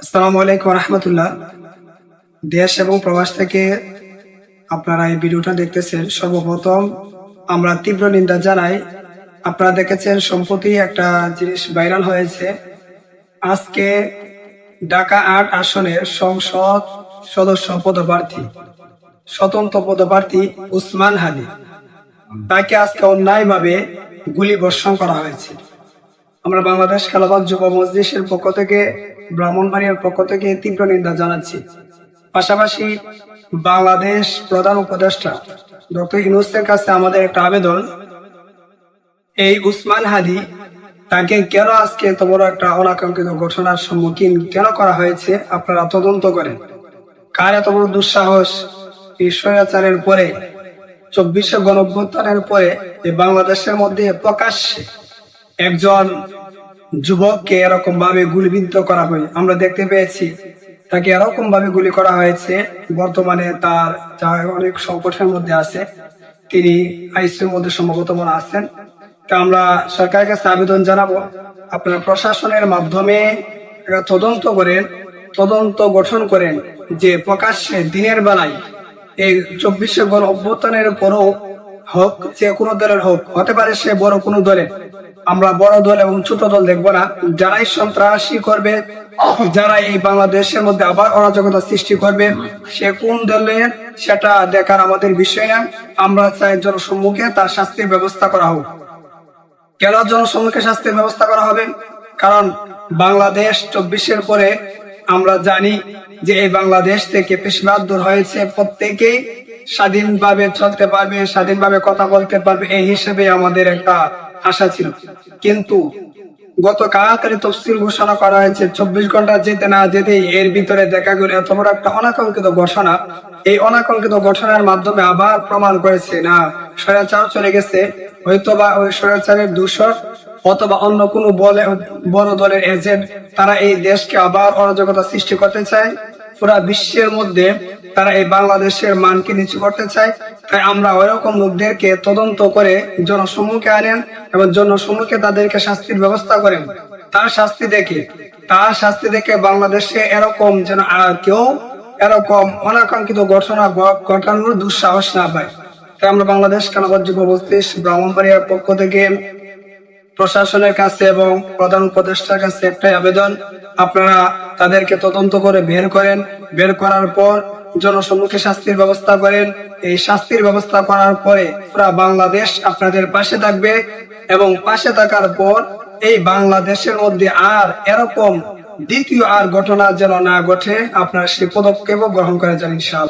আসসালামু আলাইকুম রহমতুল্লাহ। দেশ এবং প্রবাস থেকে আপনারা এই ভিডিওটা দেখতেছেন। সর্বপ্রথম আমরা তীব্র নিন্দা জানাই। আপনারা দেখেছেন সম্প্রতি একটা জিনিস ভাইরাল হয়েছে। আজকে ঢাকা ৮ আসনের সংসদ সদস্য পদপ্রার্থী, স্বতন্ত্র পদপ্রার্থী উসমান হাদি, তাকে আজকে অন্যায়ভাবে গুলি বর্ষণ করা হয়েছে। আমরা বাংলাদেশ খেলাফত যুব মজলিসের পক্ষ থেকে, ব্রাহ্মণবাড়িয়ার পক্ষ থেকে তীব্র নিন্দা জানাচ্ছি। পাশাপাশি বাংলাদেশ প্রধান উপদেষ্টা ডক্টর ইউনূসের কাছে আমাদের একটা আবেদন, এই উসমান হাদি তাকে কেন আজকে এত বড় একটা অনাকাঙ্ক্ষিত ঘটনার সম্মুখীন কেন করা হয়েছে আপনারা তদন্ত করেন। কার এত বড় দুঃসাহস এই স্বৈরাচারের পরে, ২৪শে গণঅভ্যুত্থানের পরে এই বাংলাদেশের মধ্যে প্রকাশ্যে একজন যুবককে এরকম ভাবে গুলিবিদ্ধ করা হয়। আমরা দেখতে পেয়েছি তাকে এরকম ভাবে গুলি করা হয়েছে। বর্তমানে তার যা অনেক সংকটের মধ্যে আছে, তিনি আইসিইউর মধ্যে সম্ভবত মনে আছেন। তা আমরা সরকারের কাছে আবেদন জানাবো, আপনারা প্রশাসনের মাধ্যমে তদন্ত করেন, তদন্ত গঠন করেন, যে প্রকাশ্যে দিনের বেলায় এই ২৪শে গণঅভ্যুত্থানের পরও হোক, যে কোনো দলের হোক, হতে পারে সে বড় কোনো দলের, আমরা বড় দল এবং ছোট দল দেখবো না। যারাই সন্ত্রাসী করবে, যারা এই বাংলাদেশের মধ্যে আবার অরাজকতা সৃষ্টি করবে, সে কোন দলের সেটা দেখার আমাদের বিষয় না। আমরা চাই জনসম্মুখে তার শাস্তির ব্যবস্থা করা হোক। কেন জনসম্মুখে শাস্তির ব্যবস্থা করা হবে? কারণ বাংলাদেশ ২৪-এর পরে আমরা জানি যে এই বাংলাদেশ থেকে পেশবাদ দূর হয়েছে। প্রত্যেকেই স্বাধীনভাবে চলতে পারবে, স্বাধীনভাবে কথা বলতে পারবে, এই হিসেবে আমাদের একটা আশা ছিল। কিন্তু গত কালকারি তফসিল ঘোষণা করা হয়েছে, ২৪ ঘন্টা যেতে না যেতেই এর ভিতরে দেখা গেল এত বড় একটা অনাকাঙ্ক্ষিত ঘোষণা। এই অনাকাঙ্ক্ষিত ঘটনার মাধ্যমে আবার প্রমাণ করেছে না স্বৈরাচার চলে গেছে। হয়তোবা ওই স্বৈরাচারের দূষর অথবা অন্য কোনো বড় দলের এজেন্ট, তারা এই দেশকে আবার অরাজকতা সৃষ্টি করতে চায়। পুরা বিশ্বের মধ্যে তারা এই বাংলাদেশের মানকে নিচু করতে চায়। তাই আমরা ওইরকম লোকদেরকে তদন্ত করে জনসম্মুখে আনেন এবং জনসম্মুখে তাদেরকে শাস্তির ব্যবস্থা করেন। তার শাস্তি দেখে বাংলাদেশে এরকম যেন আর কেউ এরকম অনাকাঙ্ক্ষিত ঘটনা ঘটানোর দুঃসাহস না পায়। তাই আমরা বাংলাদেশ খেলাফত যুব মজলিস ব্রাহ্মণবাড়িয়ার পক্ষ থেকে প্রশাসনের কাছে এবং প্রধান উপদেষ্টার কাছে একটাই আবেদন, আপনারা তাদেরকে তদন্ত করে বের করেন। বের করার পর জনসম্মুখে শাস্তির ব্যবস্থা করেন। এই শাস্তির ব্যবস্থা করার পরে পুরা বাংলাদেশ আপনাদের পাশে থাকবে এবং পাশে থাকার পর এই বাংলাদেশের মধ্যে আর এরকম দ্বিতীয় আর ঘটনা যেন না ঘটে, আপনারা সেই পদক্ষেপও গ্রহণ করে যান ইনশাআল্লাহ।